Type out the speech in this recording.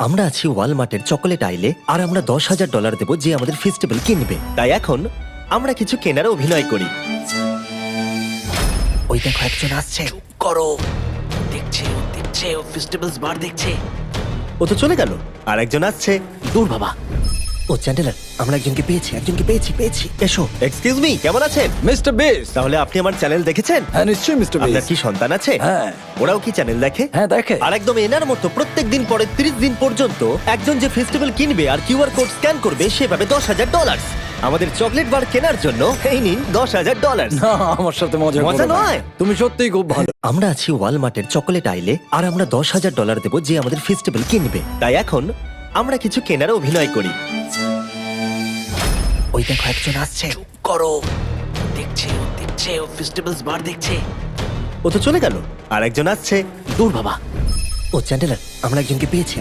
আমরা আছি ওয়ালমার্টের চকোলেট আইলে আর আমরা $10,000 দেবো যে আমাদের ফেস্টিভ্যাল কিনবে। তাই এখন আমরা কিছু কেনার অভিনয় করি। ওই দেখো একজন আসছে। চুপ করো। দেখছে ও ফেস্টিভ্যালস বার দেখছে। ও তো চলে গেল। আর একজন আসছে। দূর বাবা। ও চ্যান্ডেলার, আমরা একজনকে পেয়েছি। এসো। এক্সকিউজ মি, কেমন আছেন? মিস্টার বিস। তাহলে আপনি আমার চ্যানেল দেখেছেন? হ্যাঁ নিশ্চয়ই মিস্টার বিস। আপনার কি সন্তান আছে? হ্যাঁ। ওরাও কি চ্যানেল দেখে? হ্যাঁ দেখে। আর একদম এনার মতো প্রত্যেক দিন পরে 30 দিন পর্যন্ত একজন যে ফেস্টিভ্যাল কিনবে আর কিউআর কোড স্ক্যান করবে সে পাবে $10,000। আমাদের চকলেট বার কেনার জন্য এই নিন $10,000। না আমার সাথে মজা মজা করো না। নয়। তুমি সত্যিই খুব ভালো। আমরা আছি ওয়ালমার্টের চকোলেট আইলে আর আমরা $10,000 দেবো যে আমাদের ফেস্টিভ্যাল কিনবে। তাই এখন আমরা কিছু কেনার অভিনয় করি। ওই দেখো একজন আসছে। চুপ করো। দেখছে ও ফেস্টিভ্যালস বার দেখছে। ও তো চলে গেল। আর একজন আসছে। দূর বাবা। ও চ্যান্ডেলার, আমরা একজনকে পেয়েছি।